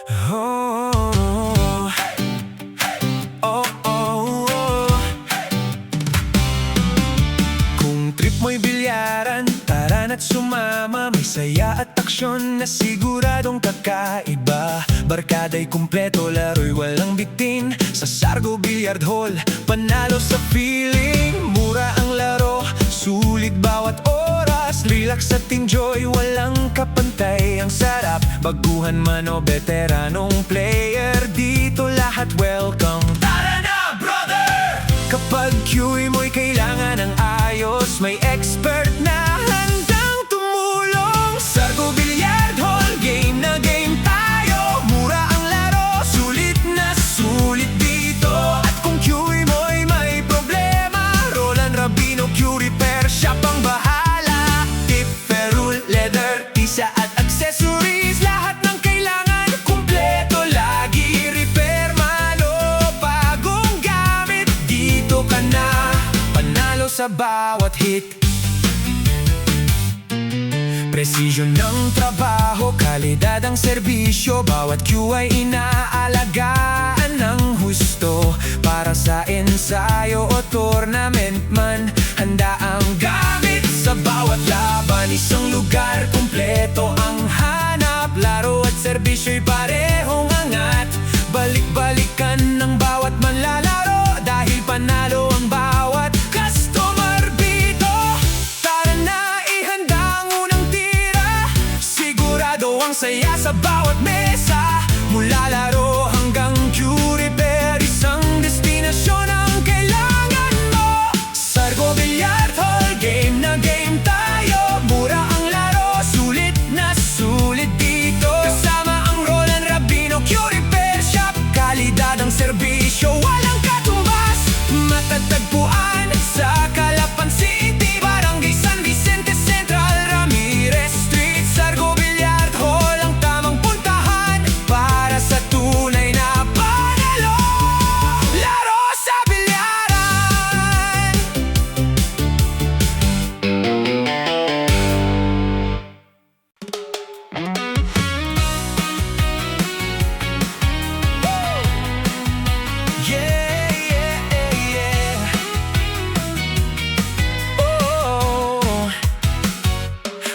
Oh, oh, oh, oh. Kung trip mo'y bilyaran, tara na't sumama. May saya at aksyon na siguradong kakaiba. Barkada'y kumpleto, laro'y walang bitin. Sa Sargo Billiard Hall, panalo sa feeling. Mura ang laro, sulit bawat oras. Relax at enjoy, walang kapantay. Ang sarap, baguhan man o veteranong player, dito lahat welcome. Tara na, brother! Kapag QE mo'y kailangan ng ayos, may expert na handang tumulong. Sargo Billiard Hall, game na game tayo. Mura ang laro, sulit na sulit dito. At kung QE mo'y may problema, Roland Rabino Q Repair, siya pang bahala. Tip, ferrule, leather, tisa at accessories, lahat ng kailangan kumpleto lagi. Repair man o bagong gamit, dito ka na, panalo sa bawat hit. Precision ng trabaho, kalidad ang serbisyo. Bawat Q ay inaalagaan ng husto. Para sa ensayo o tournament man, handa ang gamit sa bawat laban. Isang lugar, kumpleto ang hanap. Laro at serbisyo'y parehong angat. Balik-balikan ng bawat manlalaro, dahil panalo ang bawat customer dito. Tara na, ihanda ang unang tira. Sigurado ang saya sa bawat mesa. Mula laro hanggang Q Repair, isang destinasyon ang kailangan mo. Sargo Billiard Hall, game na game tayo. Mura ang laro, sulit na sulit dito. Kasama ang Roland Rabino Q Repair Shop, kalidad ang serbisyo, walang katumbas. Matatagpuan sa Calapan City, Barangay San Vicente Central, Ramirez Street. Sargo Billiard Hall ang tamang puntahan para sa tunay na panalo. Laro sa bilyaran. Yeah, yeah, yeah. Oh,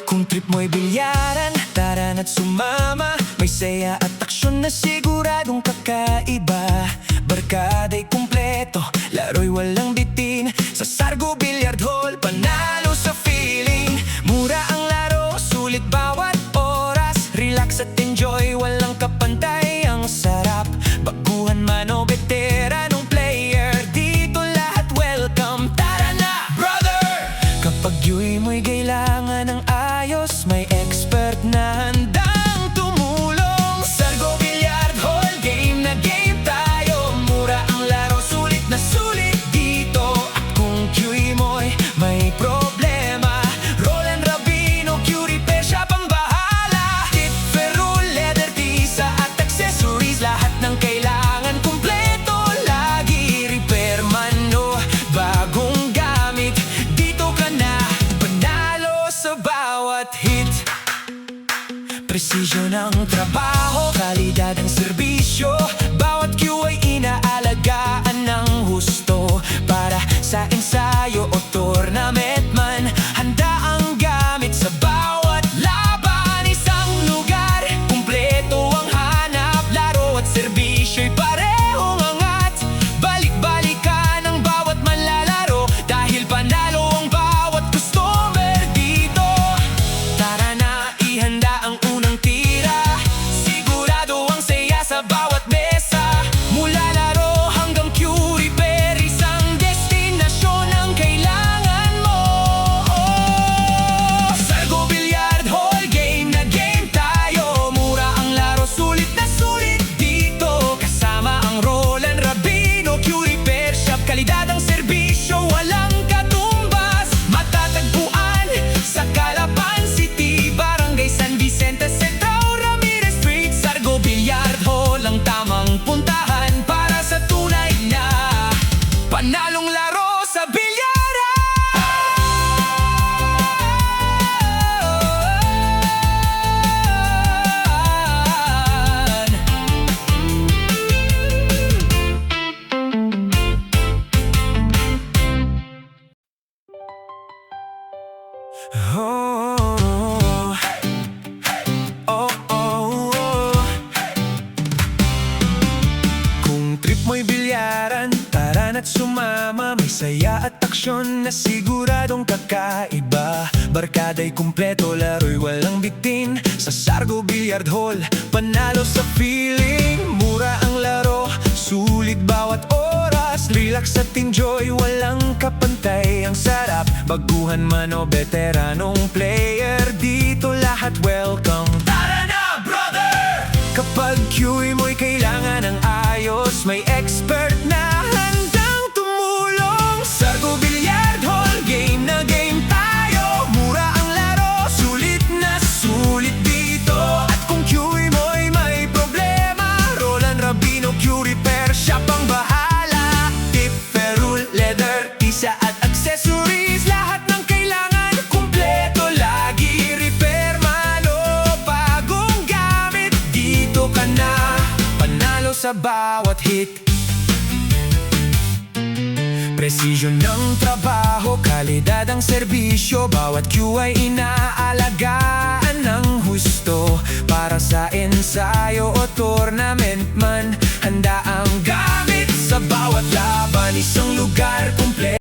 kung trip mo'y bilyaran, tara na't sumama. May saya at aksyon na siguradong kakaiba. Barkada'y kumpleto, laro'y walang bitin. Sa Sargo Billiard Hall, panalo sa feeling. Mura ang laro, sulit bawat oras. Relax at enjoy, walang kapantay. Ang sarap, baguhan man o veteranong player, dito lahat welcome. Tara na, brother! Kapag QE mo'y kailangan ng ayos, may expert na handang tumulong. Sargo Billiard Hall, game na game tayo. Mura ang laro, sulit na sulit dito. At kung QE mo'y may problema, Roland Rabino Q Repair, siya pang bahala. Tip, ferrule, leather, tisa at accessories, lahat ng kailangan kumpleto lagi. Repair man o bagong gamit, dito ka na, panalo sa bawat hit. Precision ng trabaho, kalidad ang serbisyo. Bawat Q ay inaalagaan ng husto. Para sa ensayo o tournament man, handa ang gamit sa bawat laban. Isang lugar, kumpleto ang hanap. Laro at serbisyo'y parehong angat. Balik-balikan ang bawat manlalaro, dahil panalo ang bawat customer dito. Tara na, ihanda ang unang tira. Sigurado ang saya sa bawat mesa. Mula laro hanggang Q Repair, isang destinasyon ang kailangan mo. at aksyon na siguradong kakaiba. Barkada'y kumpleto, laro'y walang bitin. Sa Sargo Billiard Hall, panalo sa feeling. Mura ang laro, sulit bawat oras. Relax at enjoy, walang kapantay. Ang sarap, baguhan man o veteranong player, dito lahat welcome. Tara na, brother! Kapag QE mo'y kailangan ng ayos, may expert na handang tumulong. Sargo Billiard Hall, game na game tayo. Mura ang laro, sulit na sulit dito. At kung QE mo'y may problema, Roland Rabino Q Repair, siya pang bahala. Tip, ferrule, leather, tisa at accessories, lahat ng kailangan kumpleto lagi. Repair man o bagong gamit, dito ka na, panalo sa bawat hit. Presisyon ng trabaho, kalidad ang serbisyo. Bawat Q ay inaalagaan ng husto. Para sa ensayo o tournament man, handa ang gamit sa bawat laban. Isang lugar kumpleto.